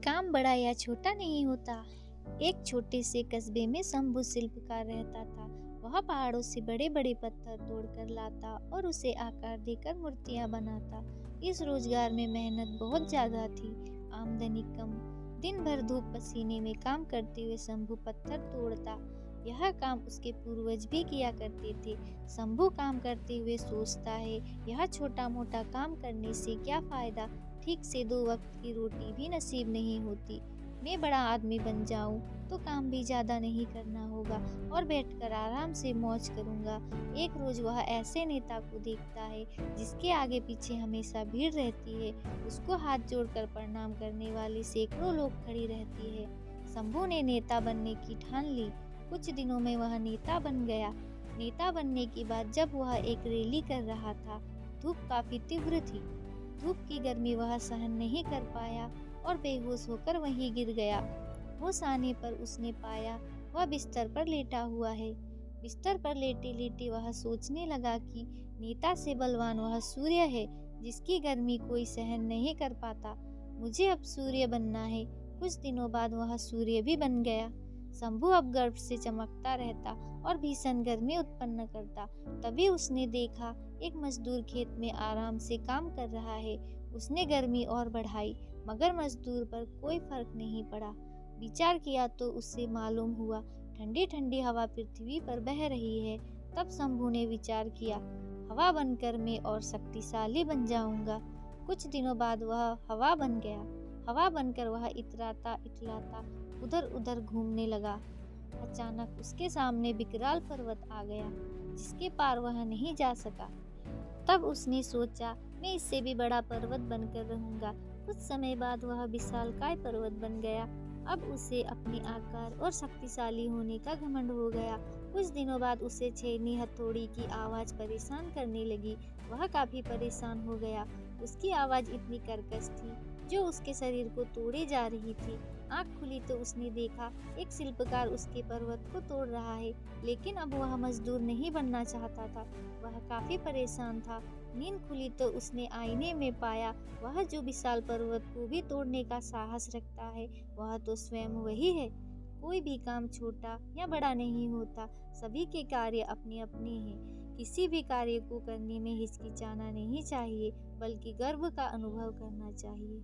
काम बड़ा या छोटा नहीं होता। एक छोटे से कस्बे में शंभू शिल्पकार रहता था। वह पहाड़ों से बड़े बड़े पत्थर तोड़कर लाता और उसे आकार देकर मूर्तियां बनाता। इस रोजगार में मेहनत बहुत ज्यादा थी, आमदनी कम। दिन भर धूप पसीने में काम करते हुए शंभू पत्थर तोड़ता। यह काम उसके पूर्वज भी किया करते थे। शंभू काम करते हुए सोचता है, यह छोटा मोटा काम करने से क्या फायदा, ठीक से 2 वक्त की रोटी भी नसीब नहीं होती। मैं बड़ा आदमी बन जाऊं तो काम भी ज्यादा नहीं करना होगा और बैठकर आराम से मौज करूंगा। एक रोज वह ऐसे नेता को देखता है जिसके आगे पीछे हमेशा भीड़ रहती है। उसको हाथ जोड़कर प्रणाम करने वाली सैकड़ों लोग खड़ी रहती है। शंभू ने नेता बनने की ठान ली। कुछ दिनों में वह नेता बन गया। नेता बनने के बाद जब वह एक रैली कर रहा था, धूप काफी तीव्र थी। धूप की गर्मी वह सहन नहीं कर पाया और बेहोश होकर वहीं गिर गया। होश आने पर उसने पाया वह बिस्तर पर लेटा हुआ है। बिस्तर पर लेटे लेटे वह सोचने लगा कि नेता से बलवान वह सूर्य है, जिसकी गर्मी कोई सहन नहीं कर पाता। मुझे अब सूर्य बनना है। कुछ दिनों बाद वह सूर्य भी बन गया। शंभू अब गर्व से चमकता रहता और भीषण गर्मी उत्पन्न करता। तभी उसने देखा एक मजदूर खेत में आराम से काम कर रहा है। उसने गर्मी और बढ़ाई, मगर मजदूर पर कोई फर्क नहीं पड़ा। विचार किया तो उससे मालूम हुआ ठंडी ठंडी हवा पृथ्वी पर बह रही है। तब शंभू ने विचार किया, हवा बनकर मैं और शक्तिशाली बन जाऊंगा। कुछ दिनों बाद वह हवा बन गया। हवा बनकर वह इतराता इतलाता उधर उधर घूमने लगा। अचानक उसके सामने विकराल पर्वत आ गया, जिसके पार वह नहीं जा सका। तब उसने सोचा, मैं इससे भी बड़ा पर्वत बनकर रहूंगा। कुछ समय बाद वह विशालकाय पर्वत बन गया। अब उसे अपने आकार और शक्तिशाली होने का घमंड हो गया। कुछ दिनों बाद उसे छेनी हथौड़ी की आवाज परेशान करने लगी। वह काफी परेशान हो गया। उसकी आवाज इतनी कर्कश थी जो उसके शरीर को तोड़े जा रही थी। आंख खुली तो उसने देखा एक शिल्पकार उसके पर्वत को तोड़ रहा है, लेकिन अब वह मजदूर नहीं बनना चाहता था। वह काफी परेशान था। नींद खुली तो उसने आईने में पाया वह जो विशाल पर्वत को भी तोड़ने का साहस रखता है, वह तो स्वयं वही है। कोई भी काम छोटा या बड़ा नहीं होता, सभी के कार्य अपने अपने हैं। किसी भी कार्य को करने में हिचकिचाना नहीं चाहिए, बल्कि गर्व का अनुभव करना चाहिए।